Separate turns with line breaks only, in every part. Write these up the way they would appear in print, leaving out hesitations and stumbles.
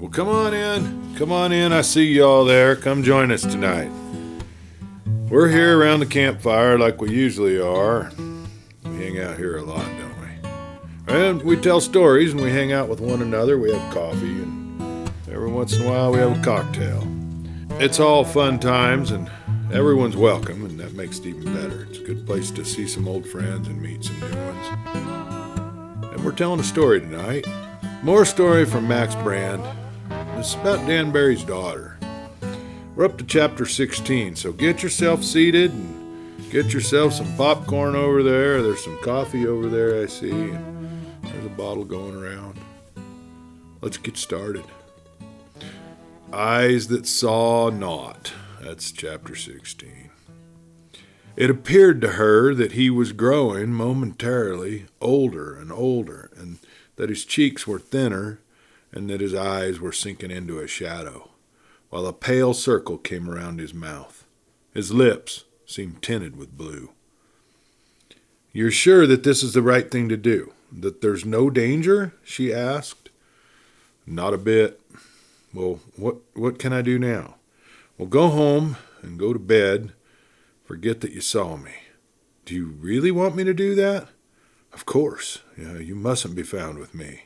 Well, come on in. Come on in. I see y'all there. Come join us tonight. We're here around the campfire like we usually are. We hang out here a lot, don't we? And we tell stories and we hang out with one another. We have coffee and every once in a while we have a cocktail. It's all fun times and everyone's welcome, and that makes it even better. It's a good place to see some old friends and meet some new ones. And we're telling a story tonight. More story from Max Brand. It's about Dan Barry's daughter. We're up to chapter 16, so get yourself seated and get yourself some popcorn over there. There's some coffee over there, I see. There's a bottle going around. Let's get started. Eyes that saw not. That's chapter 16. It appeared to her that he was growing momentarily older and older, and that his cheeks were thinner, and that his eyes were sinking into a shadow, while a pale circle came around his mouth. His lips seemed tinted with blue. "You're sure that this is the right thing to do? That there's no danger?" she asked. "Not a bit." "Well, what can I do now?" "Well, go home and go to bed. Forget that you saw me." "Do you really want me to do that?" "Of course. You mustn't be found with me."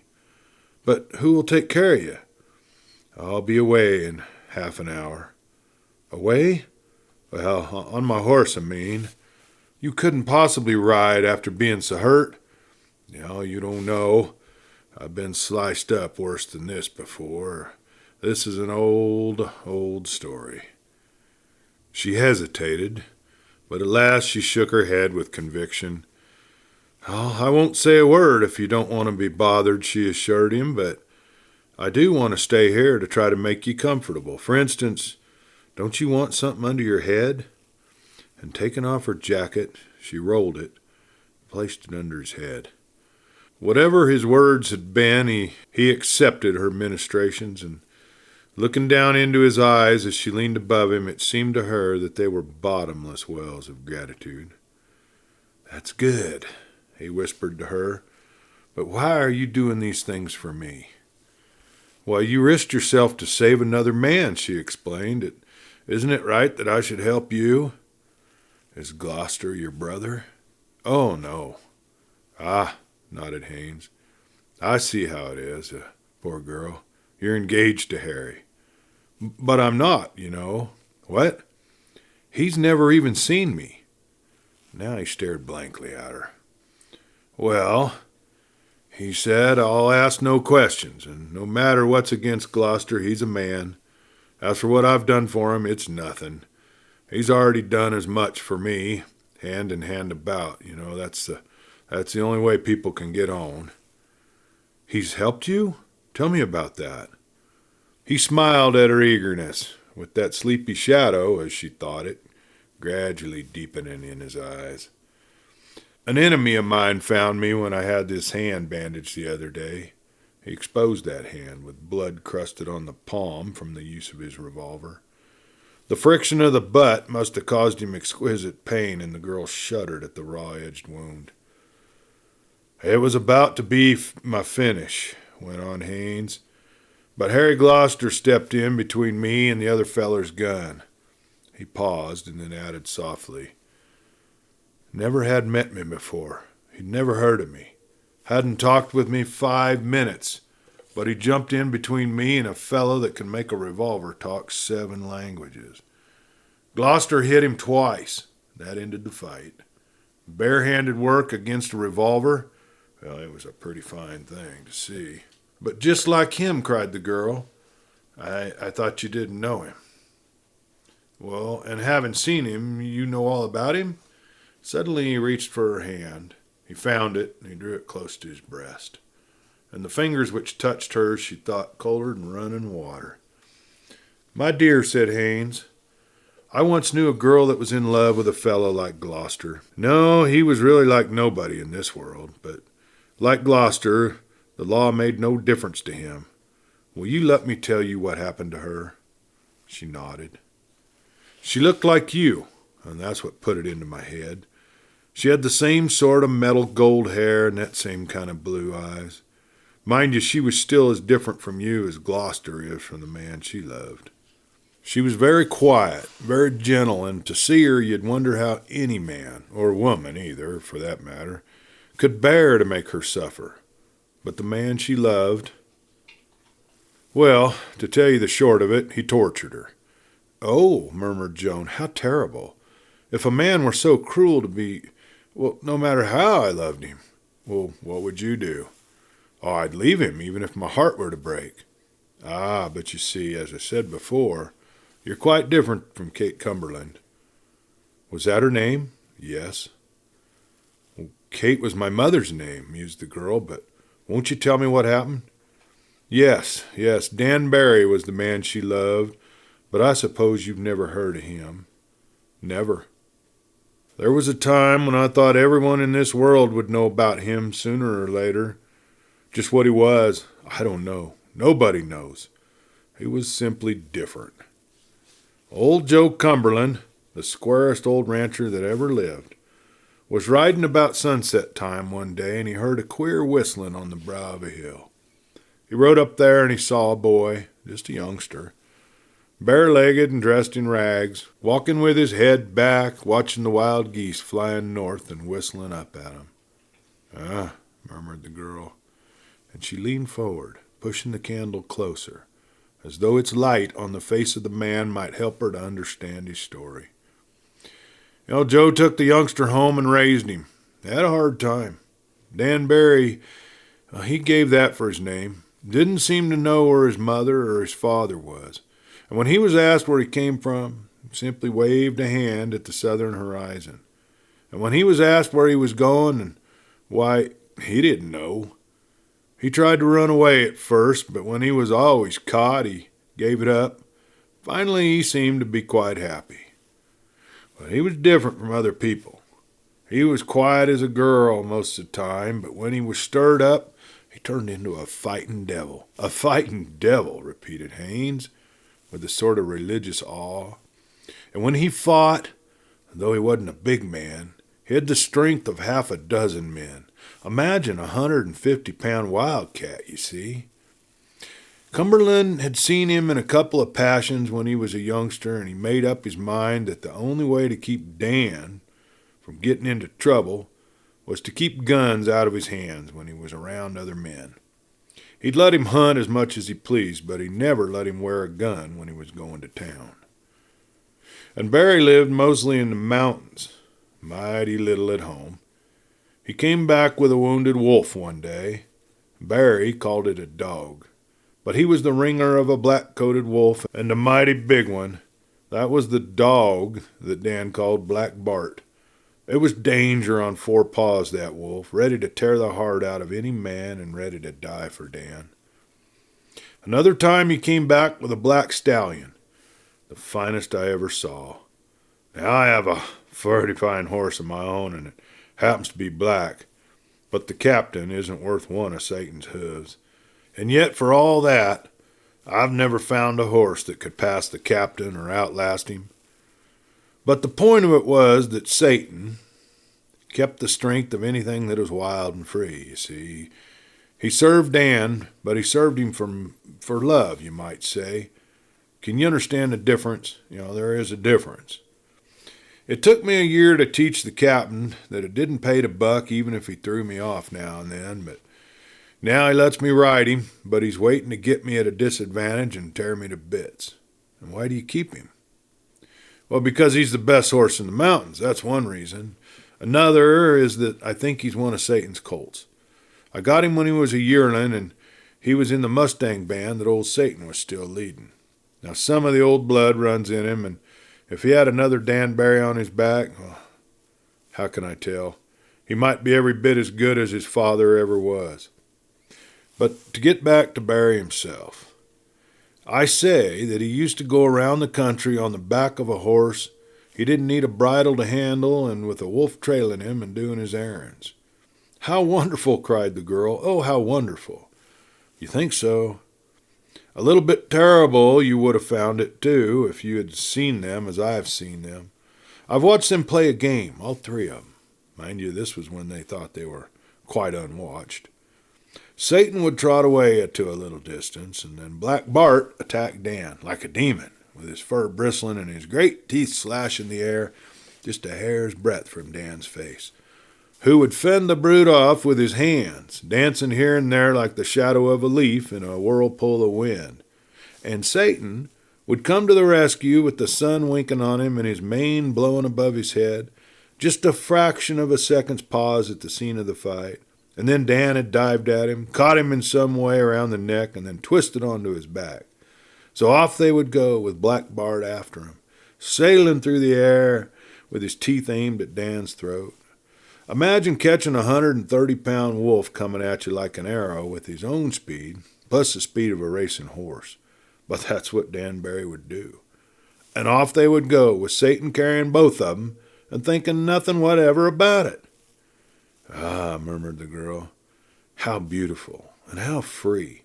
"But who will take care of you?" "I'll be away in half an hour." "Away?" "Well, on my horse, I mean. You couldn't possibly ride after being so hurt." You don't know. I've been sliced up worse than this before. This is an old story." She hesitated, but at last she shook her head with conviction. "Oh, I won't say a word if you don't want to be bothered," she assured him, "but I do want to stay here to try to make you comfortable. For instance, don't you want something under your head?" And taking off her jacket, she rolled it, placed it under his head. Whatever his words had been, he accepted her ministrations, and looking down into his eyes as she leaned above him, it seemed to her that they were bottomless wells of gratitude. "That's good," he whispered to her. "But why are you doing these things for me?" "Why, you risked yourself to save another man," she explained. "Isn't it right that I should help you?" "Is Gloucester your brother?" "Oh, no." "Ah," nodded Haynes. "I see how it is. Poor girl. You're engaged to Harry." "But I'm not, you know." "What?" "He's never even seen me." Now he stared blankly at her. "Well," he said, "I'll ask no questions, and no matter what's against Gloucester, he's a man. As for what I've done for him, it's nothing. He's already done as much for me, hand in hand about. That's the only way people can get on." "He's helped you? Tell me about that." He smiled at her eagerness, with that sleepy shadow, as she thought it, gradually deepening in his eyes. "An enemy of mine found me when I had this hand bandaged the other day." He exposed that hand, with blood crusted on the palm from the use of his revolver. The friction of the butt must have caused him exquisite pain, and the girl shuddered at the raw-edged wound. "It was about to be my finish," went on Haynes, "but Harry Gloucester stepped in between me and the other feller's gun." He paused and then added softly, "Never had met me before. He'd never heard of me. Hadn't talked with me 5 minutes, but he jumped in between me and a fellow that can make a revolver talk 7 languages. Gloucester hit him twice. That ended the fight. Barehanded work against a revolver, well, it was a pretty fine thing to see." "But just like him," cried the girl. I thought you didn't know him." "Well, and having seen him, you know all about him?" Suddenly he reached for her hand. He found it, and he drew it close to his breast. And the fingers which touched hers she thought colder than running water. "My dear," said Haynes, "I once knew a girl that was in love with a fellow like Gloucester. No, he was really like nobody in this world, but like Gloucester, the law made no difference to him. Will you let me tell you what happened to her?" She nodded. "She looked like you, and that's what put it into my head. She had the same sort of metal gold hair and that same kind of blue eyes. Mind you, she was still as different from you as Gloucester is from the man she loved. She was very quiet, very gentle, and to see her you'd wonder how any man, or woman either, for that matter, could bear to make her suffer. But the man she loved, well, to tell you the short of it, he tortured her. Oh, murmured Joan, how terrible. If a man were so cruel to be, well, no matter how I loved him, well, what would you do? Oh, I'd leave him, even if my heart were to break. Ah, but you see, as I said before, you're quite different from Kate Cumberland. Was that her name? Yes. Well, Kate was my mother's name, mused the girl, but won't you tell me what happened? Yes, Dan Barry was the man she loved, but I suppose you've never heard of him. Never. There was a time when I thought everyone in this world would know about him sooner or later. Just what he was, I don't know. Nobody knows. He was simply different. Old Joe Cumberland, the squarest old rancher that ever lived, was riding about sunset time one day, and he heard a queer whistling on the brow of a hill. He rode up there and he saw a boy, just a youngster, bare-legged and dressed in rags, walking with his head back, watching the wild geese flying north and whistling up at him. Ah, murmured the girl, and she leaned forward, pushing the candle closer, as though its light on the face of the man might help her to understand his story. Joe took the youngster home and raised him. They had a hard time. Dan Barry, he gave that for his name. Didn't seem to know where his mother or his father was. And when he was asked where he came from, he simply waved a hand at the southern horizon. And when he was asked where he was going, and why, he didn't know. He tried to run away at first, but when he was always caught, he gave it up. Finally, he seemed to be quite happy. But he was different from other people. He was quiet as a girl most of the time, but when he was stirred up, he turned into a fighting devil. A fighting devil, repeated Haynes, with a sort of religious awe. And when he fought, though he wasn't a big man, he had the strength of half a dozen men. Imagine 150-pound wildcat, you see. Cumberland had seen him in a couple of passions when he was a youngster, and he made up his mind that the only way to keep Dan from getting into trouble was to keep guns out of his hands when he was around other men. He'd let him hunt as much as he pleased, but he never let him wear a gun when he was going to town. And Barry lived mostly in the mountains, mighty little at home. He came back with a wounded wolf one day. Barry called it a dog, but he was the ringer of a black-coated wolf, and a mighty big one. That was the dog that Dan called Black Bart. It was danger on four paws, that wolf, ready to tear the heart out of any man and ready to die for Dan. Another time he came back with a black stallion, the finest I ever saw. Now I have a pretty fine horse of my own, and it happens to be black, but the captain isn't worth one of Satan's hooves. And yet, for all that, I've never found a horse that could pass the captain or outlast him. But the point of it was that Satan kept the strength of anything that was wild and free, you see. He served Dan, but he served him for love, you might say. Can you understand the difference? There is a difference. It took me a year to teach the captain that it didn't pay to buck even if he threw me off now and then, but now he lets me ride him, but he's waiting to get me at a disadvantage and tear me to bits. And why do you keep him? Well, because he's the best horse in the mountains, that's one reason. Another is that I think he's one of Satan's colts. I got him when he was a yearling, and he was in the Mustang band that old Satan was still leading. Now, some of the old blood runs in him, and if he had another Dan Barry on his back, well, how can I tell? He might be every bit as good as his father ever was. But to get back to Barry himself, I say that he used to go around the country on the back of a horse. He didn't need a bridle to handle, and with a wolf trailing him and doing his errands. How wonderful, cried the girl. Oh, how wonderful. You think so? A little bit terrible you would have found it, too, if you had seen them as I have seen them. I've watched them play a game, all three of them. Mind you, this was when they thought they were quite unwatched. Satan would trot away to a little distance, and then Black Bart attacked Dan like a demon, with his fur bristling and his great teeth slashing the air just a hair's breadth from Dan's face, who would fend the brute off with his hands, dancing here and there like the shadow of a leaf in a whirlpool of wind. And Satan would come to the rescue with the sun winking on him and his mane blowing above his head, just a fraction of a second's pause at the scene of the fight. And then Dan had dived at him, caught him in some way around the neck, and then twisted onto his back. So off they would go with Black Bart after him, sailing through the air with his teeth aimed at Dan's throat. Imagine catching a 130-pound wolf coming at you like an arrow with his own speed, plus the speed of a racing horse. But that's what Dan Barry would do. And off they would go, with Satan carrying both of them, and thinking nothing whatever about it. "Ah," murmured the girl, "how beautiful, and how free.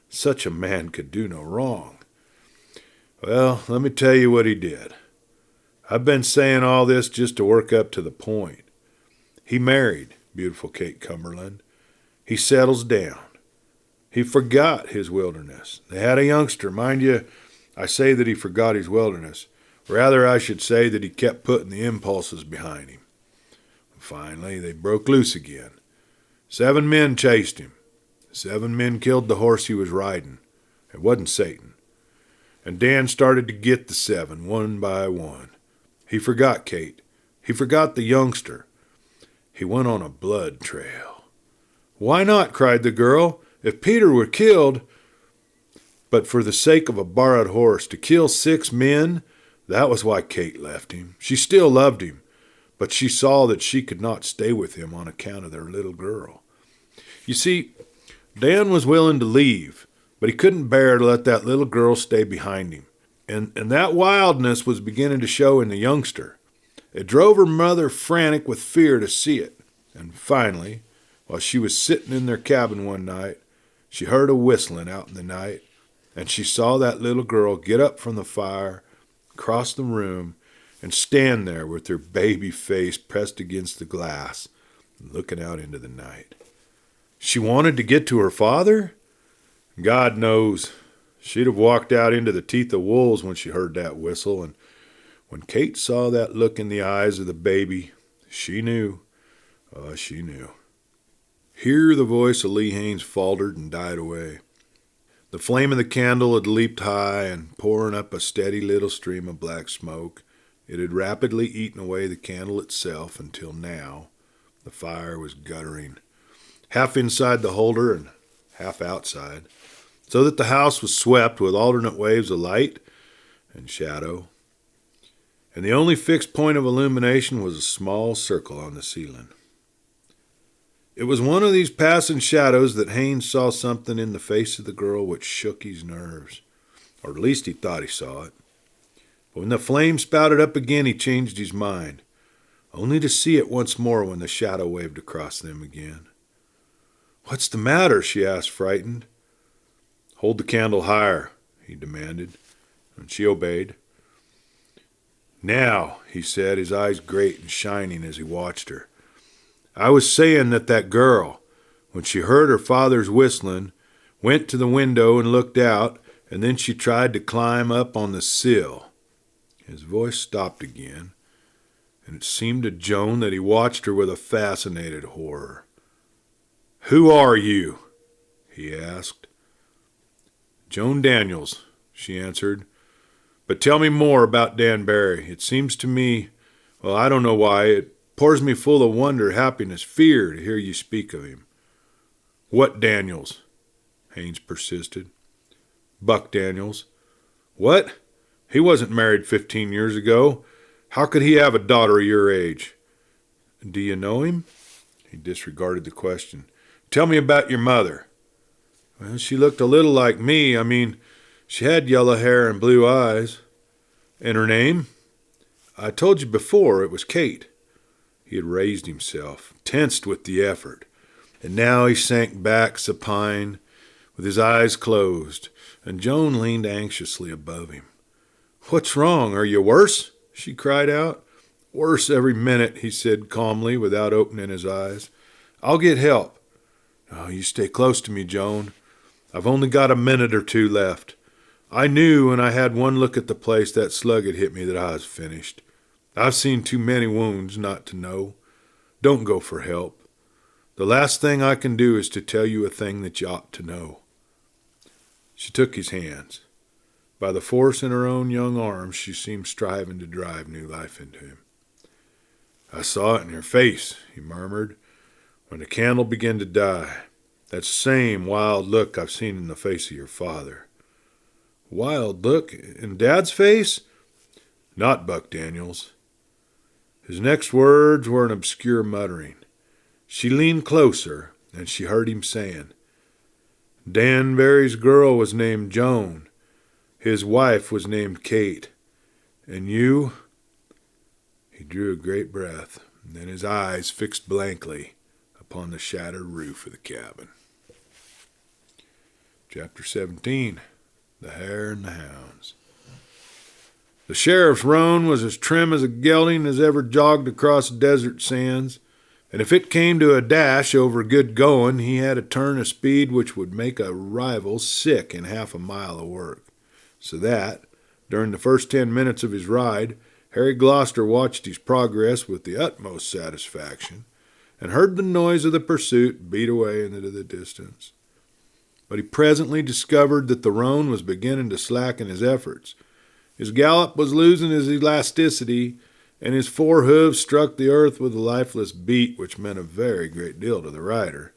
Such a man could do no wrong." Well, let me tell you what he did. I've been saying all this just to work up to the point. He married beautiful Kate Cumberland. He settles down. He forgot his wilderness. They had a youngster. Mind you, I say that he forgot his wilderness. Rather, I should say that he kept putting the impulses behind him. Finally, they broke loose again. 7 men chased him. 7 men killed the horse he was riding. It wasn't Satan. And Dan started to get the 7, one by one. He forgot Kate. He forgot the youngster. He went on a blood trail. "Why not?" cried the girl. "If Peter were killed—" But for the sake of a borrowed horse, to kill 6 men, that was why Kate left him. She still loved him, but she saw that she could not stay with him on account of their little girl. You see, Dan was willing to leave, but he couldn't bear to let that little girl stay behind him. And that wildness was beginning to show in the youngster. It drove her mother frantic with fear to see it. And finally, while she was sitting in their cabin one night, she heard a whistling out in the night, and she saw that little girl get up from the fire, cross the room, and stand there with her baby face pressed against the glass, looking out into the night. She wanted to get to her father? God knows. She'd have walked out into the teeth of wolves when she heard that whistle, and when Kate saw that look in the eyes of the baby, she knew. Oh, she knew. Here the voice of Lee Haynes faltered and died away. The flame of the candle had leaped high, and pouring up a steady little stream of black smoke, it had rapidly eaten away the candle itself until now the fire was guttering, half inside the holder and half outside, so that the house was swept with alternate waves of light and shadow, and the only fixed point of illumination was a small circle on the ceiling. It was one of these passing shadows that Haynes saw something in the face of the girl which shook his nerves, or at least he thought he saw it. But when the flame spouted up again, he changed his mind, only to see it once more when the shadow waved across them again. "What's the matter?" she asked, frightened. "Hold the candle higher," he demanded, and she obeyed. "Now," he said, his eyes great and shining as he watched her, "I was saying that girl, when she heard her father's whistling, went to the window and looked out, and then she tried to climb up on the sill." His voice stopped again, and it seemed to Joan that he watched her with a fascinated horror. "Who are you?" he asked. "Joan Daniels," she answered. "But tell me more about Dan Barry. It seems to me, well, I don't know why, it pours me full of wonder, happiness, fear to hear you speak of him." "What Daniels?" Haynes persisted. "Buck Daniels." "What? He wasn't married 15 years ago. How could he have a daughter of your age?" "Do you know him?" He disregarded the question. "Tell me about your mother." "Well, she looked a little like me. I mean, she had yellow hair and blue eyes." "And her name?" "I told you before, it was Kate." He had raised himself, tensed with the effort, and now he sank back supine, with his eyes closed, and Joan leaned anxiously above him. "What's wrong? Are you worse?" she cried out. "Worse every minute," he said calmly, without opening his eyes. "I'll get help. Oh, you stay close to me, Joan. I've only got a minute or two left. I knew when I had one look at the place that slug had hit me that I was finished. I've seen too many wounds not to know. Don't go for help. The last thing I can do is to tell you a thing that you ought to know. She took his hands. By the force in her own young arms, she seemed striving to drive new life into him. I saw it in your face, he murmured, when the candle began to die. That same wild look I've seen in the face of your father. Wild look? In Dad's face? Not Buck Daniels. His next words were an obscure muttering. She leaned closer, and she heard him saying, Dan Barry's girl was named Joan. His wife was named Kate. And you? He drew a great breath, and then his eyes fixed blankly upon the shattered roof of the cabin. Chapter 17. The Hare and the Hounds. The sheriff's roan was as trim as a gelding as ever jogged across desert sands, and if it came to a dash over good going, he had a turn of speed which would make a rival sick in half a mile of work. So that, during the first 10 minutes of his ride, Harry Gloucester watched his progress with the utmost satisfaction, and heard the noise of the pursuit beat away into the distance. But he presently discovered that the roan was beginning to slacken his efforts. His gallop was losing his elasticity, and his four hooves struck the earth with a lifeless beat which meant a very great deal to the rider.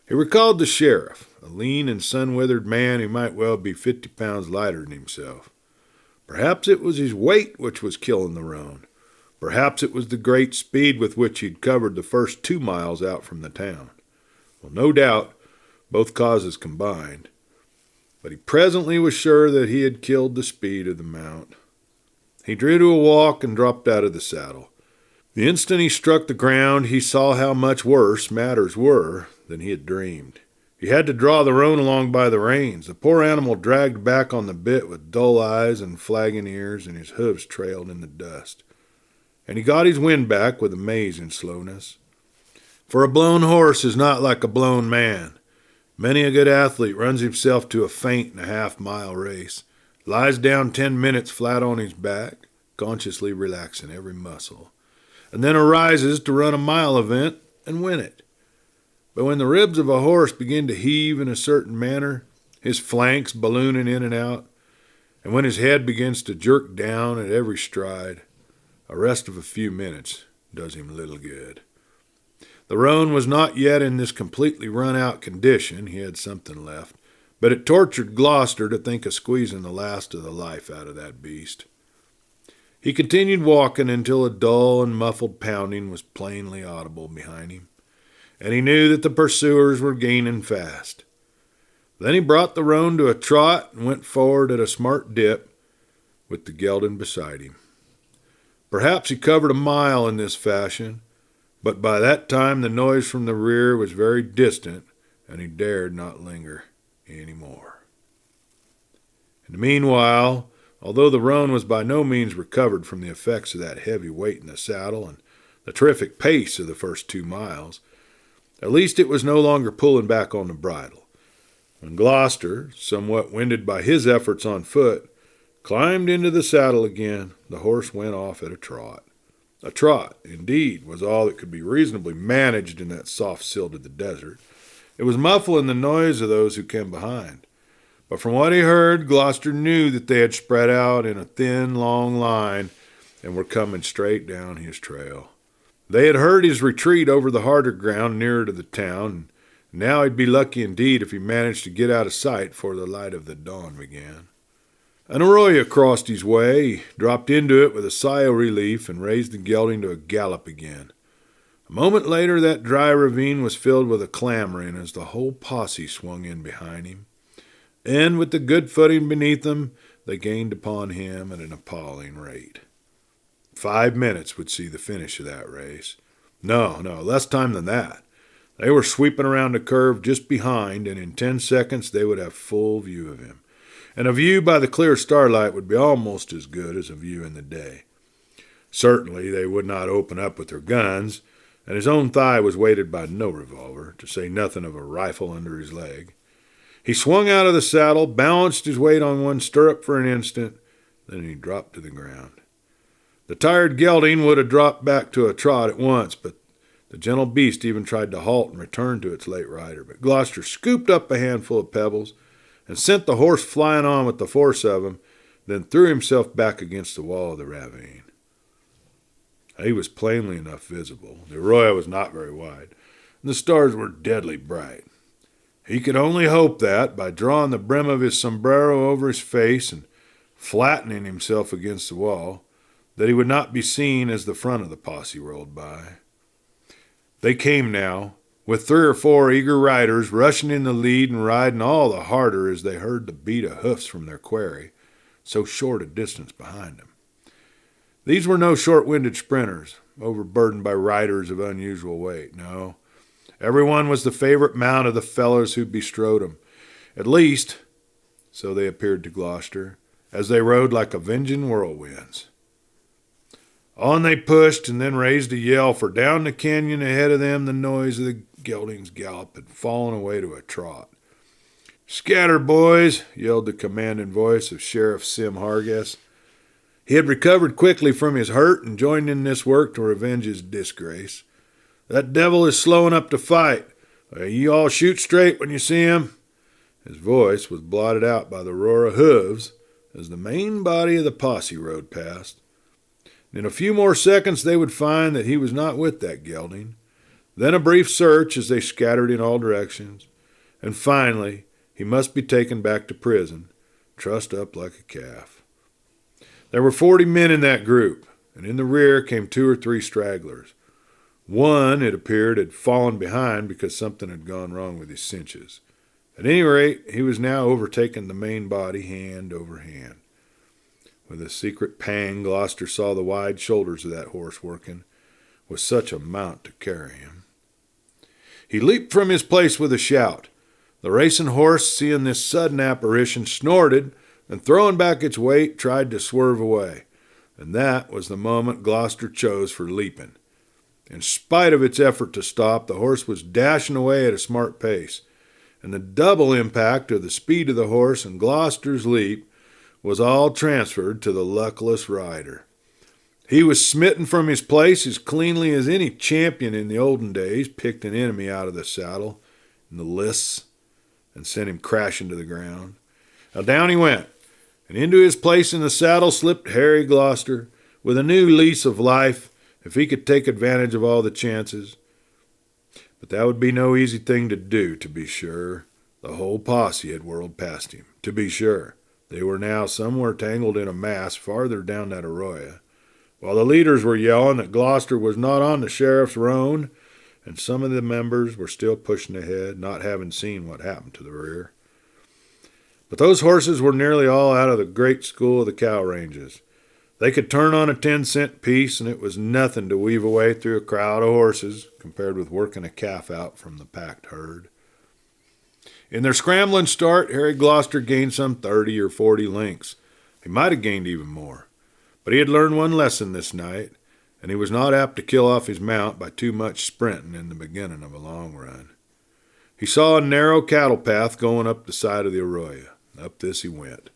He recalled the sheriff, a lean and sun-withered man who might well be 50 pounds lighter than himself. Perhaps it was his weight which was killing the roan. Perhaps it was the great speed with which he'd covered the first 2 miles out from the town. Well, no doubt, both causes combined. But he presently was sure that he had killed the speed of the mount. He drew to a walk and dropped out of the saddle. The instant he struck the ground, he saw how much worse matters were than he had dreamed. He had to draw the roan along by the reins. The poor animal dragged back on the bit with dull eyes and flagging ears, and his hoofs trailed in the dust. And he got his wind back with amazing slowness. For a blown horse is not like a blown man. Many a good athlete runs himself to a faint in a half-mile race, lies down 10 minutes flat on his back, consciously relaxing every muscle, and then arises to run a mile event and win it. But when the ribs of a horse begin to heave in a certain manner, his flanks ballooning in and out, and when his head begins to jerk down at every stride, a rest of a few minutes does him little good. The roan was not yet in this completely run-out condition. He had something left, but it tortured Gloucester to think of squeezing the last of the life out of that beast. He continued walking until a dull and muffled pounding was plainly audible behind him, and he knew that the pursuers were gaining fast. Then he brought the roan to a trot and went forward at a smart dip, with the gelding beside him. Perhaps he covered a mile in this fashion, but by that time the noise from the rear was very distant, and he dared not linger any more. In the meanwhile, although the roan was by no means recovered from the effects of that heavy weight in the saddle and the terrific pace of the first 2 miles, at least it was no longer pulling back on the bridle. When Gloucester, somewhat winded by his efforts on foot, climbed into the saddle again, the horse went off at a trot. A trot, indeed, was all that could be reasonably managed in that soft silt of the desert. It was muffling the noise of those who came behind. But from what he heard, Gloucester knew that they had spread out in a thin, long line and were coming straight down his trail. They had heard his retreat over the harder ground nearer to the town, and now he'd be lucky indeed if he managed to get out of sight before the light of the dawn began. An arroyo crossed his way. He dropped into it with a sigh of relief and raised the gelding to a gallop again. A moment later, that dry ravine was filled with a clamoring as the whole posse swung in behind him. And with the good footing beneath them, they gained upon him at an appalling rate. 5 minutes would see the finish of that race. No, less time than that. They were sweeping around the curve just behind, and in 10 seconds they would have full view of him. And a view by the clear starlight would be almost as good as a view in the day. Certainly they would not open up with their guns. and his own thigh was weighted by no revolver, to say nothing of a rifle under his leg. He swung out of the saddle, balanced his weight on one stirrup for an instant, then he dropped to the ground. The tired gelding would have dropped back to a trot at once, but the gentle beast even tried to halt and return to its late rider. But Gloucester scooped up a handful of pebbles and sent the horse flying on with the force of him, then threw himself back against the wall of the ravine. He was plainly enough visible. The arroyo was not very wide, and the stars were deadly bright. He could only hope that, by drawing the brim of his sombrero over his face and flattening himself against the wall, that he would not be seen as the front of the posse rolled by. They came now, with 3 or 4 eager riders rushing in the lead and riding all the harder as they heard the beat of hoofs from their quarry, so short a distance behind them. These were no short-winded sprinters, overburdened by riders of unusual weight. No, everyone was the favorite mount of the fellows who bestrode him. At least, so they appeared to Gloucester, as they rode like avenging whirlwinds. On they pushed, and then raised a yell, for down the canyon ahead of them the noise of the gelding's gallop had fallen away to a trot. "Scatter, boys!" yelled the commanding voice of Sheriff Sim Hargess. He had recovered quickly from his hurt and joined in this work to revenge his disgrace. "That devil is slow enough to fight. You all shoot straight when you see him." His voice was blotted out by the roar of hooves as the main body of the posse rode past. In a few more seconds they would find that he was not with that gelding. Then a brief search as they scattered in all directions. And finally, he must be taken back to prison, trussed up like a calf. There were 40 men in that group, and in the rear came 2 or 3 stragglers. One, it appeared, had fallen behind because something had gone wrong with his cinches. At any rate, he was now overtaking the main body hand over hand. With a secret pang, Gloucester saw the wide shoulders of that horse working, with such a mount to carry him. He leaped from his place with a shout. The racing horse, seeing this sudden apparition, snorted, and throwing back its weight, tried to swerve away. And that was the moment Gloucester chose for leaping. In spite of its effort to stop, the horse was dashing away at a smart pace, and the double impact of the speed of the horse and Gloucester's leap was all transferred to the luckless rider. He was smitten from his place as cleanly as any champion in the olden days picked an enemy out of the saddle in the lists and sent him crashing to the ground. Now down he went, and into his place in the saddle slipped Harry Gloucester with a new lease of life if he could take advantage of all the chances. But that would be no easy thing to do, to be sure. The whole posse had whirled past him, to be sure. They were now somewhere tangled in a mass farther down that arroyo, while the leaders were yelling that Gloucester was not on the sheriff's roan, and some of the members were still pushing ahead, not having seen what happened to the rear. But those horses were nearly all out of the great school of the cow ranges. They could turn on a 10-cent piece, and it was nothing to weave a way through a crowd of horses compared with working a calf out from the packed herd. In their scrambling start, Harry Gloucester gained some 30 or 40 lengths. He might have gained even more. But he had learned one lesson this night, and he was not apt to kill off his mount by too much sprinting in the beginning of a long run. He saw a narrow cattle path going up the side of the arroyo. Up this he went.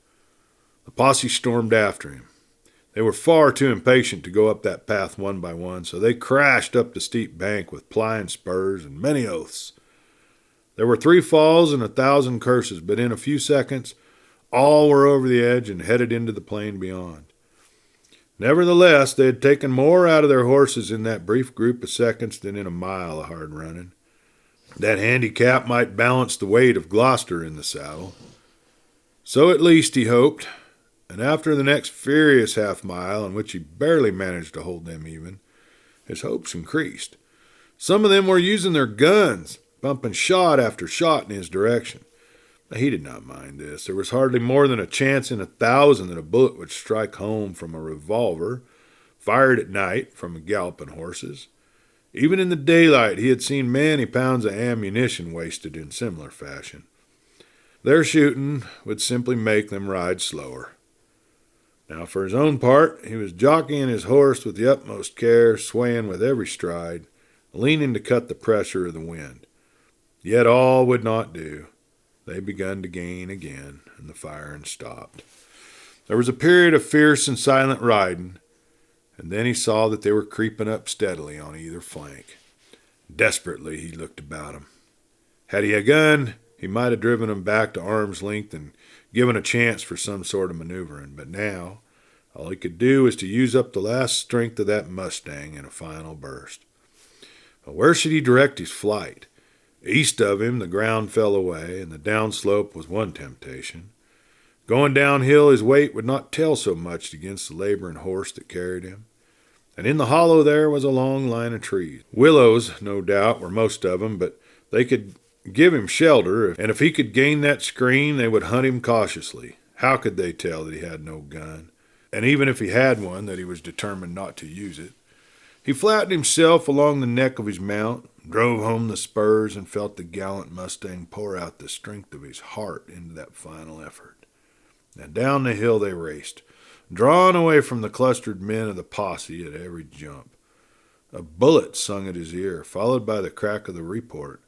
The posse stormed after him. They were far too impatient to go up that path one by one, so they crashed up the steep bank with plying spurs and many oaths. There were 3 falls and 1,000 curses, but in a few seconds all were over the edge and headed into the plain beyond. Nevertheless, they had taken more out of their horses in that brief group of seconds than in a mile of hard running. That handicap might balance the weight of Gloucester in the saddle. So at least he hoped, and after the next furious half-mile, in which he barely managed to hold them even, his hopes increased. Some of them were using their guns, bumping shot after shot in his direction. He did not mind this. There was hardly more than a chance in 1,000 that a bullet would strike home from a revolver, fired at night from galloping horses. Even in the daylight he had seen many pounds of ammunition wasted in similar fashion. Their shooting would simply make them ride slower. Now for his own part, he was jockeying his horse with the utmost care, swaying with every stride, leaning to cut the pressure of the wind. Yet all would not do. They begun to gain again, and the firing stopped. There was a period of fierce and silent riding, and then he saw that they were creeping up steadily on either flank. Desperately he looked about him. Had he a gun, he might have driven them back to arm's length and given a chance for some sort of maneuvering, but now all he could do was to use up the last strength of that Mustang in a final burst. Well, where should he direct his flight? East of him the ground fell away, and the downslope was one temptation. Going downhill, his weight would not tell so much against the laboring horse that carried him. And in the hollow there was a long line of trees. Willows, no doubt, were most of them, but they could give him shelter, and if he could gain that screen, they would hunt him cautiously. How could they tell that he had no gun? And even if he had one, that he was determined not to use it. He flattened himself along the neck of his mount, drove home the spurs, and felt the gallant Mustang pour out the strength of his heart into that final effort. And down the hill they raced, drawn away from the clustered men of the posse at every jump. A bullet sung at his ear, followed by the crack of the report.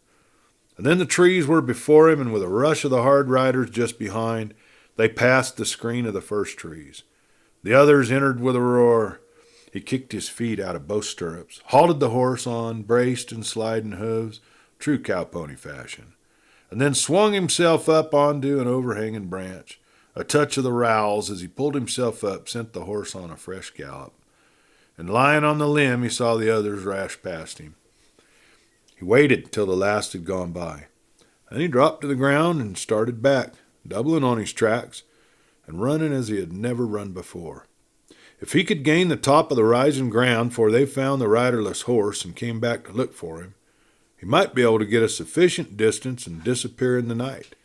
And then the trees were before him, and with a rush of the hard riders just behind, they passed the screen of the first trees. The others entered with a roar. He kicked his feet out of both stirrups, halted the horse on braced and sliding hooves, true cow-pony fashion, and then swung himself up onto an overhanging branch. A touch of the rowels as he pulled himself up sent the horse on a fresh gallop, and lying on the limb he saw the others rash past him. He waited till the last had gone by. Then he dropped to the ground and started back, doubling on his tracks, and running as he had never run before. If he could gain the top of the rising ground before they found the riderless horse and came back to look for him, he might be able to get a sufficient distance and disappear in the night.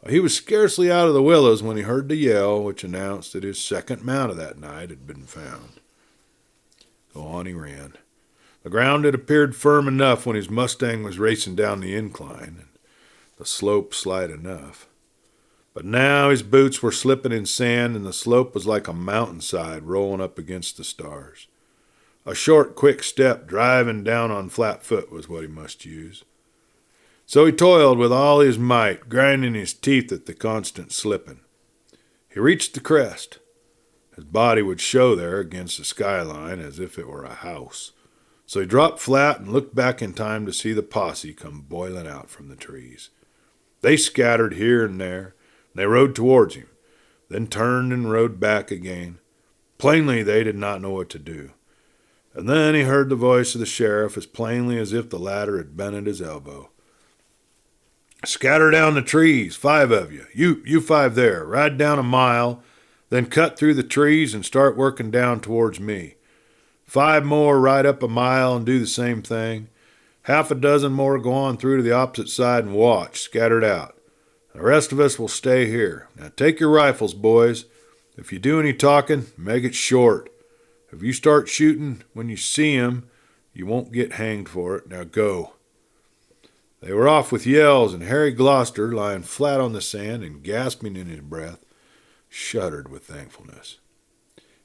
He was scarcely out of the willows when he heard the yell which announced that his second mount of that night had been found. So on he ran. The ground had appeared firm enough when his Mustang was racing down the incline, and the slope slight enough. But now his boots were slipping in sand, and the slope was like a mountainside rolling up against the stars. A short, quick step driving down on flat foot was what he must use. So he toiled with all his might, grinding his teeth at the constant slipping. He reached the crest. His body would show there against the skyline as if it were a house. So he dropped flat and looked back in time to see the posse come boiling out from the trees. They scattered here and there. They rode towards him, then turned and rode back again. Plainly they did not know what to do. And then he heard the voice of the sheriff as plainly as if the latter had been at his elbow. "Scatter down the trees, 5 of you. You 5 there. Ride down a mile, then cut through the trees and start working down towards me. 5 more ride up a mile and do the same thing. Half a dozen more go on through to the opposite side and watch, scattered out. The rest of us will stay here. Now take your rifles, boys. If you do any talking, make it short. If you start shooting when you see 'em, you won't get hanged for it. Now go." They were off with yells, and Harry Gloucester, lying flat on the sand and gasping in his breath, shuddered with thankfulness.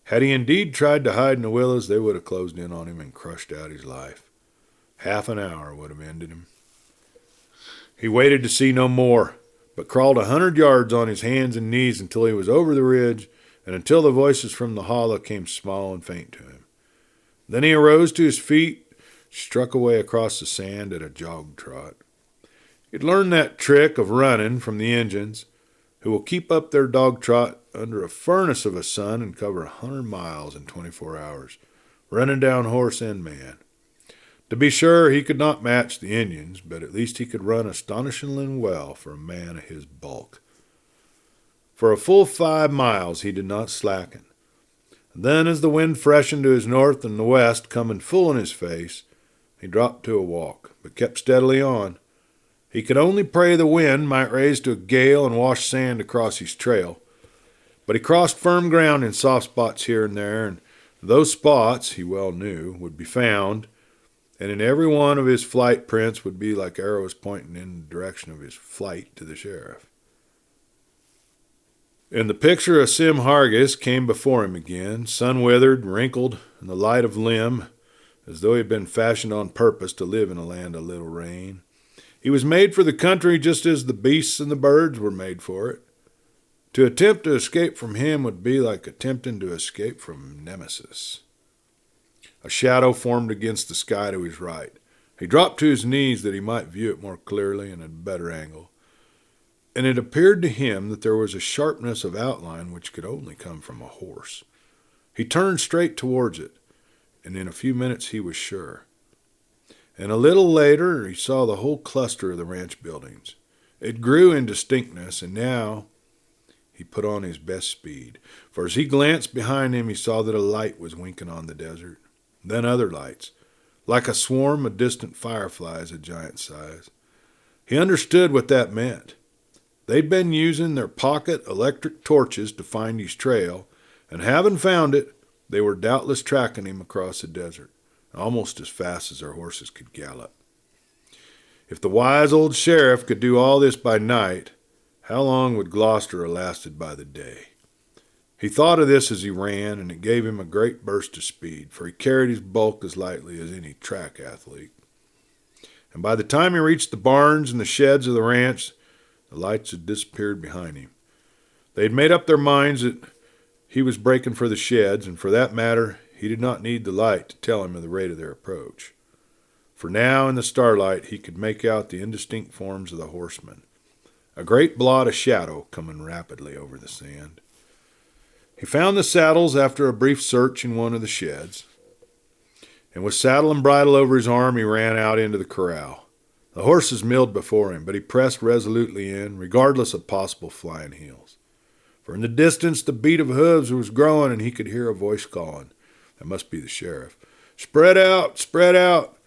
Had he indeed tried to hide in the willows, they would have closed in on him and crushed out his life. Half an hour would have ended him. He waited to see no more, but crawled 100 yards on his hands and knees until he was over the ridge and until the voices from the hollow came small and faint to him. Then he arose to his feet, struck away across the sand at a jog trot. He'd learned that trick of running from the Injuns, who will keep up their dog trot under a furnace of a sun and cover 100 miles in 24 hours, running down horse and man. To be sure, he could not match the Indians, but at least he could run astonishingly well for a man of his bulk. For a full 5 miles he did not slacken. And then, as the wind freshened to his north and the west, coming full in his face, he dropped to a walk, but kept steadily on. He could only pray the wind might raise to a gale and wash sand across his trail. But he crossed firm ground in soft spots here and there, and those spots, he well knew, would be found, and in every one of his flight prints would be like arrows pointing in the direction of his flight to the sheriff. And the picture of Sim Hargis came before him again, sun-withered, wrinkled, in the light of limb, as though he had been fashioned on purpose to live in a land of little rain. He was made for the country just as the beasts and the birds were made for it. To attempt to escape from him would be like attempting to escape from Nemesis. A shadow formed against the sky to his right. He dropped to his knees that he might view it more clearly and at a better angle. And it appeared to him that there was a sharpness of outline which could only come from a horse. He turned straight towards it, and in a few minutes he was sure. And a little later he saw the whole cluster of the ranch buildings. It grew in distinctness, and now he put on his best speed. For as he glanced behind him, he saw that a light was winking on the desert. Then other lights, like a swarm of distant fireflies of giant size. He understood what that meant. They'd been using their pocket electric torches to find his trail, and having found it, they were doubtless tracking him across the desert, almost as fast as their horses could gallop. If the wise old sheriff could do all this by night, how long would Gloucester have lasted by the day? He thought of this as he ran, and it gave him a great burst of speed, for he carried his bulk as lightly as any track athlete. And by the time he reached the barns and the sheds of the ranch, the lights had disappeared behind him. They had made up their minds that he was breaking for the sheds, and for that matter, he did not need the light to tell him of the rate of their approach. For now, in the starlight, he could make out the indistinct forms of the horsemen, a great blot of shadow coming rapidly over the sand. He found the saddles after a brief search in one of the sheds, and with saddle and bridle over his arm, he ran out into the corral. The horses milled before him, but he pressed resolutely in, regardless of possible flying heels. For in the distance, the beat of hooves was growing, and he could hear a voice calling. That must be the sheriff. "Spread out! Spread out!"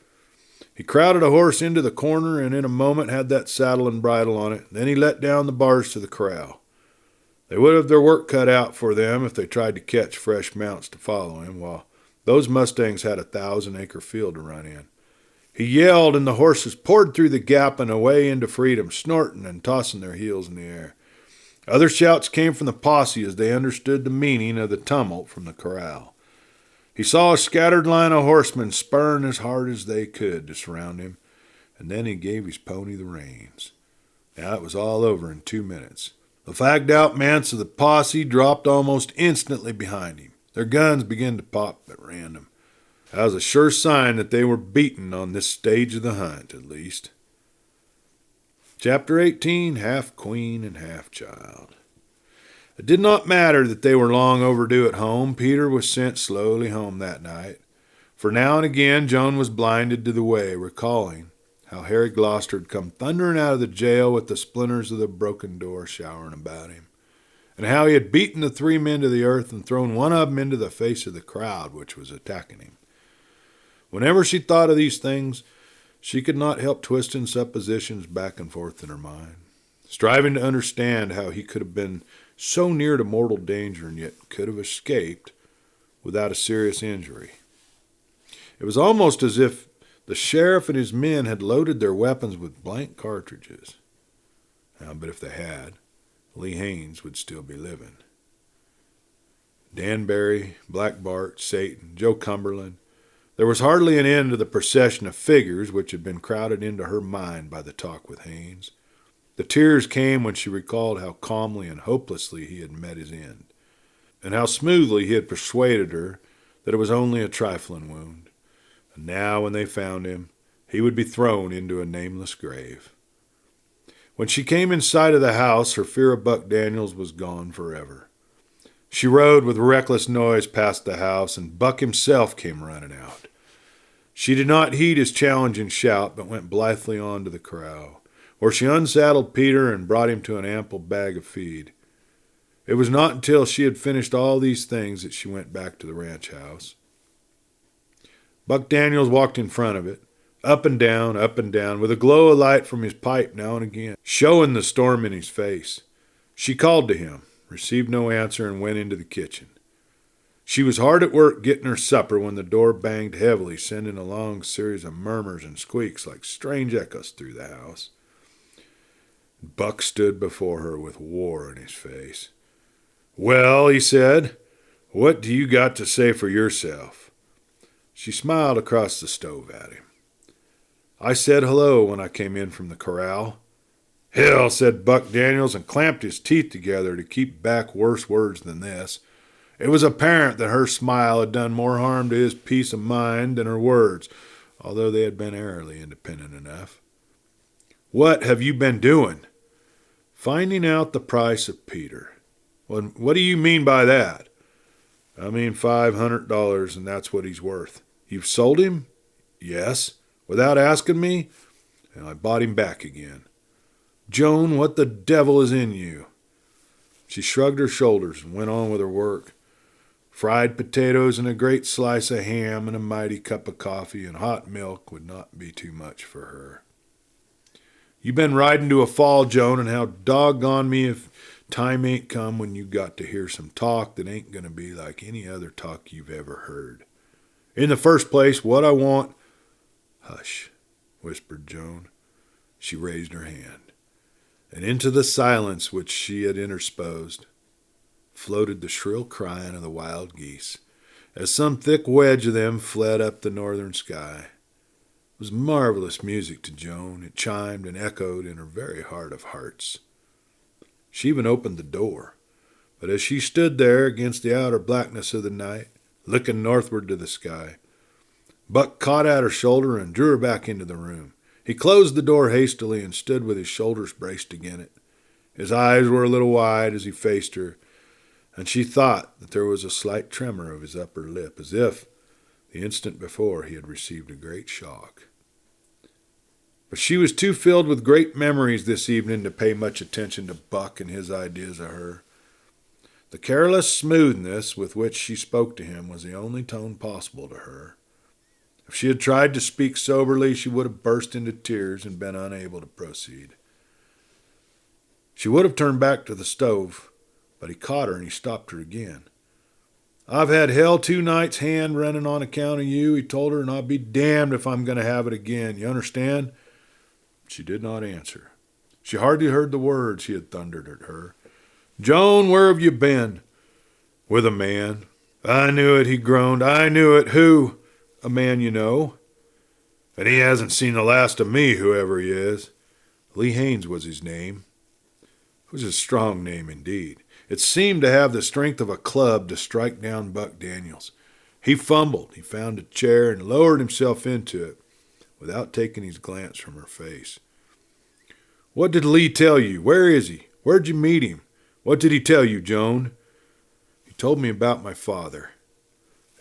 He crowded a horse into the corner, and in a moment had that saddle and bridle on it. Then he let down the bars to the corral. They would have their work cut out for them if they tried to catch fresh mounts to follow him, while those mustangs had a 1,000-acre field to run in. He yelled, and the horses poured through the gap and away into freedom, snorting and tossing their heels in the air. Other shouts came from the posse as they understood the meaning of the tumult from the corral. He saw a scattered line of horsemen spurring as hard as they could to surround him, and then he gave his pony the reins. Now it was all over in 2 minutes. The fagged-out manse of the posse dropped almost instantly behind him. Their guns began to pop at random. That was a sure sign that they were beaten on this stage of the hunt, at least. Chapter 18, Half Queen and Half Child. It did not matter that they were long overdue at home. Peter was sent slowly home that night. For now and again Joan was blinded to the way, recalling how Harry Gloucester had come thundering out of the jail with the splinters of the broken door showering about him, and how he had beaten the 3 men to the earth and thrown one of them into the face of the crowd which was attacking him. Whenever she thought of these things, she could not help twisting suppositions back and forth in her mind, striving to understand how he could have been so near to mortal danger and yet could have escaped without a serious injury. It was almost as if the sheriff and his men had loaded their weapons with blank cartridges. But if they had, Lee Haynes would still be living. Danbury, Black Bart, Satan, Joe Cumberland. There was hardly an end to the procession of figures which had been crowded into her mind by the talk with Haynes. The tears came when she recalled how calmly and hopelessly he had met his end, and how smoothly he had persuaded her that it was only a trifling wound. And now, when they found him, he would be thrown into a nameless grave. When she came in sight of the house, her fear of Buck Daniels was gone forever. She rode with reckless noise past the house, and Buck himself came running out. She did not heed his challenging shout, but went blithely on to the corral, where she unsaddled Peter and brought him to an ample bag of feed. It was not until she had finished all these things that she went back to the ranch house. Buck Daniels walked in front of it, up and down, with a glow of light from his pipe now and again, showing the storm in his face. She called to him, received no answer, and went into the kitchen. She was hard at work getting her supper when the door banged heavily, sending a long series of murmurs and squeaks like strange echoes through the house. Buck stood before her with war in his face. "Well," he said, "what do you got to say for yourself?" She smiled across the stove at him. I said hello when I came in from the corral. Hell, said Buck Daniels, and clamped his teeth together to keep back worse words than this. It was apparent that her smile had done more harm to his peace of mind than her words, although they had been airily independent enough. What have you been doing? Finding out the price of Peter. Well, what do you mean by that? I mean $500, and that's what he's worth. You've sold him? Yes. Without asking me? And I bought him back again. Joan, what the devil is in you? She shrugged her shoulders and went on with her work. Fried potatoes and a great slice of ham and a mighty cup of coffee and hot milk would not be too much for her. You been riding to a fall, Joan, and how doggone me if time ain't come when you got to hear some talk that ain't going to be like any other talk you've ever heard. In the first place, what I want... Hush, whispered Joan. She raised her hand, and into the silence which she had intersposed floated the shrill crying of the wild geese, as some thick wedge of them fled up the northern sky. It was marvelous music to Joan. It chimed and echoed in her very heart of hearts. She even opened the door, but as she stood there against the outer blackness of the night, looking northward to the sky, Buck caught at her shoulder and drew her back into the room. He closed the door hastily and stood with his shoulders braced against it. His eyes were a little wide as he faced her, and she thought that there was a slight tremor of his upper lip, as if, the instant before, he had received a great shock. But she was too filled with great memories this evening to pay much attention to Buck and his ideas of her. The careless smoothness with which she spoke to him was the only tone possible to her. If she had tried to speak soberly, she would have burst into tears and been unable to proceed. She would have turned back to the stove, but he caught her and he stopped her again. I've had hell 2 nights hand running on account of you, he told her, and I'll be damned if I'm going to have it again. You understand? She did not answer. She hardly heard the words he had thundered at her. Joan, where have you been? With a man. I knew it, he groaned. I knew it. Who? A man you know. And he hasn't seen the last of me, whoever he is. Lee Haynes was his name. It was a strong name indeed. It seemed to have the strength of a club to strike down Buck Daniels. He fumbled. He found a chair and lowered himself into it without taking his glance from her face. What did Lee tell you? Where is he? Where'd you meet him? What did he tell you, Joan? He told me about my father.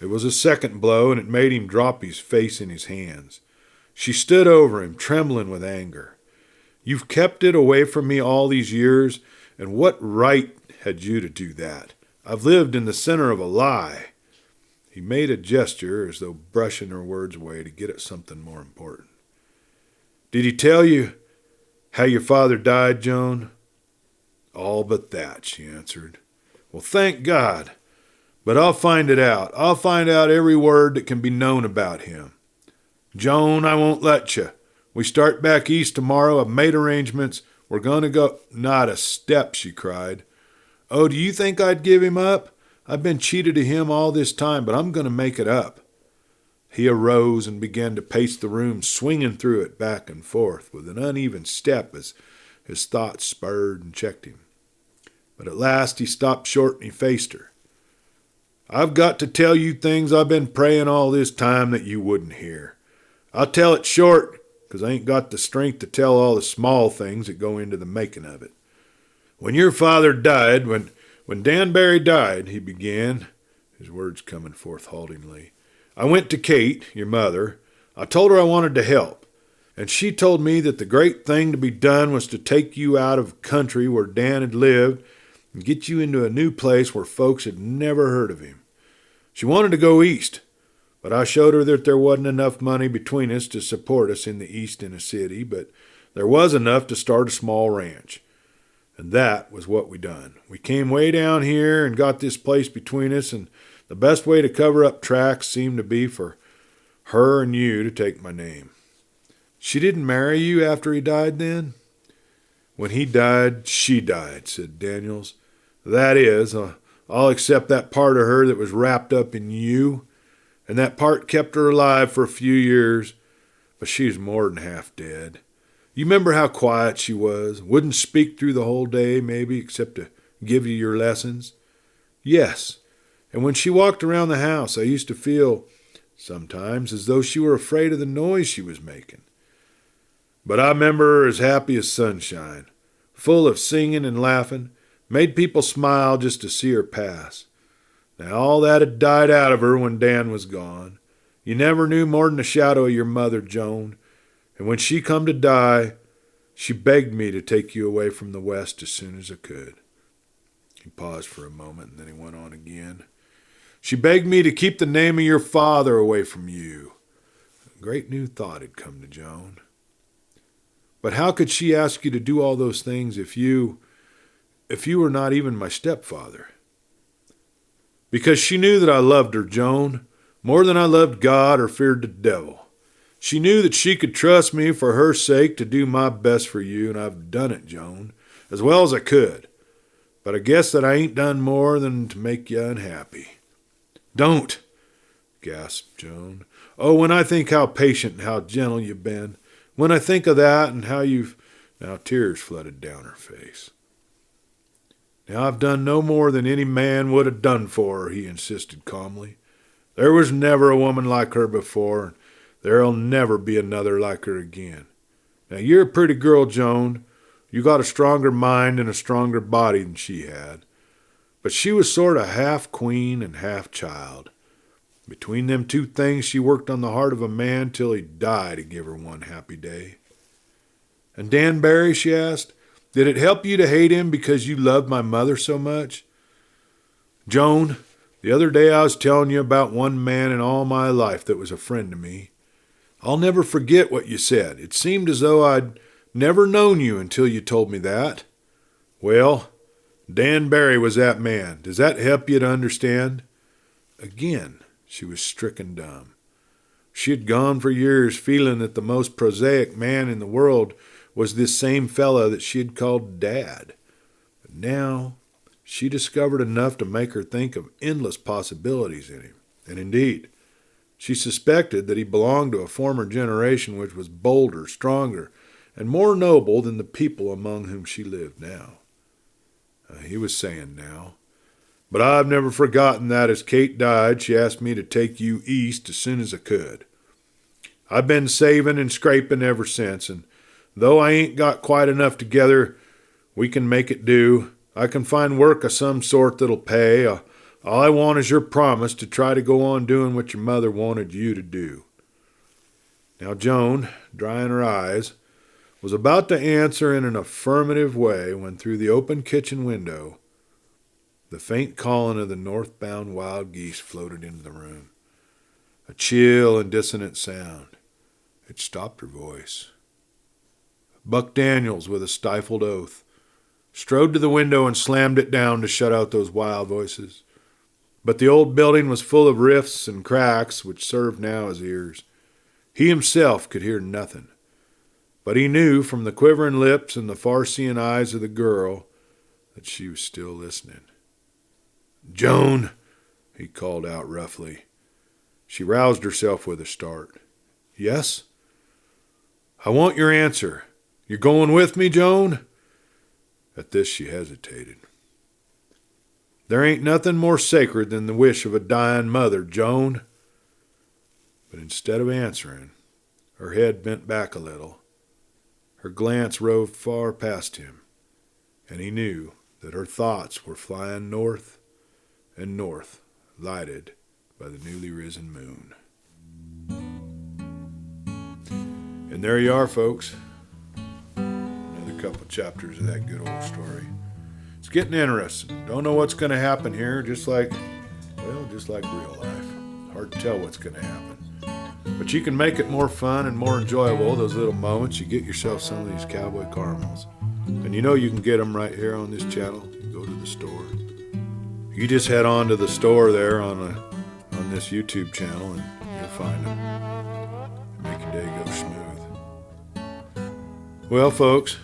It was a second blow, and it made him drop his face in his hands. She stood over him, trembling with anger. You've kept it away from me all these years, and what right had you to do that? I've lived in the center of a lie. He made a gesture as though brushing her words away to get at something more important. Did he tell you how your father died, Joan? All but that, she answered. Well, thank God. But I'll find it out. I'll find out every word that can be known about him. Joan, I won't let you. We start back east tomorrow. I've made arrangements. We're going to go... Not a step, she cried. Oh, do you think I'd give him up? I've been cheated of him all this time, but I'm going to make it up. He arose and began to pace the room, swinging through it back and forth with an uneven step as his thoughts spurred and checked him. But at last he stopped short and he faced her. I've got to tell you things I've been praying all this time that you wouldn't hear. I'll tell it short, because I ain't got the strength to tell all the small things that go into the making of it. When your father died, when Dan Barry died, he began, his words coming forth haltingly, I went to Kate, your mother. I told her I wanted to help, and she told me that the great thing to be done was to take you out of country where Dan had lived and get you into a new place where folks had never heard of him. She wanted to go east, but I showed her that there wasn't enough money between us to support us in the east in a city, but there was enough to start a small ranch. And that was what we done. We came way down here and got this place between us, and the best way to cover up tracks seemed to be for her and you to take my name. She didn't marry you after he died then? When he died, she died, said Daniels. That is, I'll accept that part of her that was wrapped up in you, and that part kept her alive for a few years, but she's more than half dead. You remember how quiet she was? Wouldn't speak through the whole day, maybe, except to give you your lessons? Yes, and when she walked around the house, I used to feel sometimes as though she were afraid of the noise she was making. But I remember her as happy as sunshine, full of singing and laughing, made people smile just to see her pass. Now all that had died out of her when Dan was gone. You never knew more than the shadow of your mother, Joan, and when she come to die, she begged me to take you away from the West as soon as I could. He paused for a moment, and then he went on again. She begged me to keep the name of your father away from you. A great new thought had come to Joan. But how could she ask you to do all those things if you were not even my stepfather? Because she knew that I loved her, Joan, more than I loved God or feared the devil. She knew that she could trust me for her sake to do my best for you, and I've done it, Joan, as well as I could. But I guess that I ain't done more than to make you unhappy. Don't, gasped Joan. Oh, when I think how patient and how gentle you've been, when I think of that and how you've... Now tears flooded down her face. Now I've done no more than any man would have done for her, he insisted calmly. There was never a woman like her before, and there'll never be another like her again. Now you're a pretty girl, Joan. You got a stronger mind and a stronger body than she had. But she was sort of half queen and half child. Between them two things, she worked on the heart of a man till he died to give her one happy day. And Dan Barry, she asked, did it help you to hate him because you loved my mother so much? Joan, the other day I was telling you about one man in all my life that was a friend to me. I'll never forget what you said. It seemed as though I'd never known you until you told me that. Well, Dan Barry was that man. Does that help you to understand? Again, she was stricken dumb. She had gone for years feeling that the most prosaic man in the world was this same fellow that she had called Dad. But now she discovered enough to make her think of endless possibilities in him. And indeed, she suspected that he belonged to a former generation which was bolder, stronger, and more noble than the people among whom she lived now. He was saying now, but I've never forgotten that as Kate died, she asked me to take you east as soon as I could. I've been saving and scraping ever since, and though I ain't got quite enough together, we can make it do. I can find work of some sort that'll pay. All I want is your promise to try to go on doing what your mother wanted you to do. Now Joan, drying her eyes, was about to answer in an affirmative way when through the open kitchen window the faint calling of the northbound wild geese floated into the room. A chill and dissonant sound. It stopped her voice. Buck Daniels, with a stifled oath, strode to the window and slammed it down to shut out those wild voices. But the old building was full of rifts and cracks which served now as ears. He himself could hear nothing. But he knew from the quivering lips and the far-seeing eyes of the girl that she was still listening. Joan, he called out roughly. She roused herself with a start. Yes? I want your answer. You're going with me, Joan? At this she hesitated. There ain't nothing more sacred than the wish of a dying mother, Joan. But instead of answering, her head bent back a little. Her glance roved far past him, and he knew that her thoughts were flying north and north, lighted by the newly risen moon. And there you are, folks. Another couple chapters of that good old story. It's getting interesting. Don't know what's going to happen here, just like real life. Hard to tell what's going to happen. But you can make it more fun and more enjoyable, those little moments. You get yourself some of these cowboy caramels. And you know you can get them right here on this channel. You go to the store. You just head on to the store there on this YouTube channel and you'll find them. Make your day go smooth. Well, folks,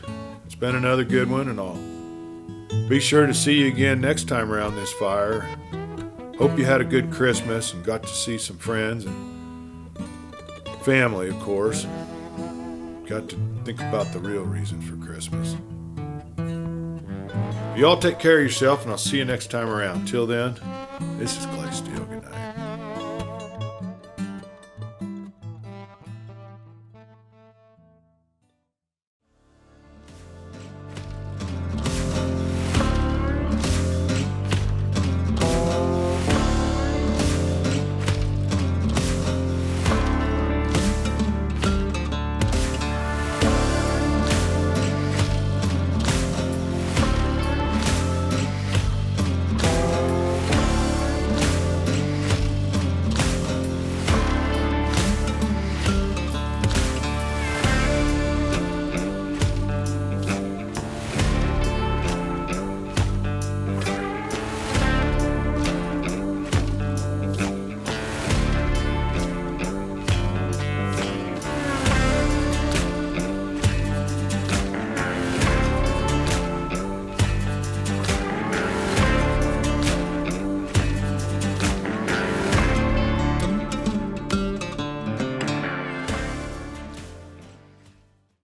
it's been another good one, and I'll be sure to see you again next time around this fire. Hope you had a good Christmas and got to see some friends and family, of course. Got to think about the real reasons for Christmas. You all take care of yourself, and I'll see you next time around. Till then, this is Clay Steele. Good night.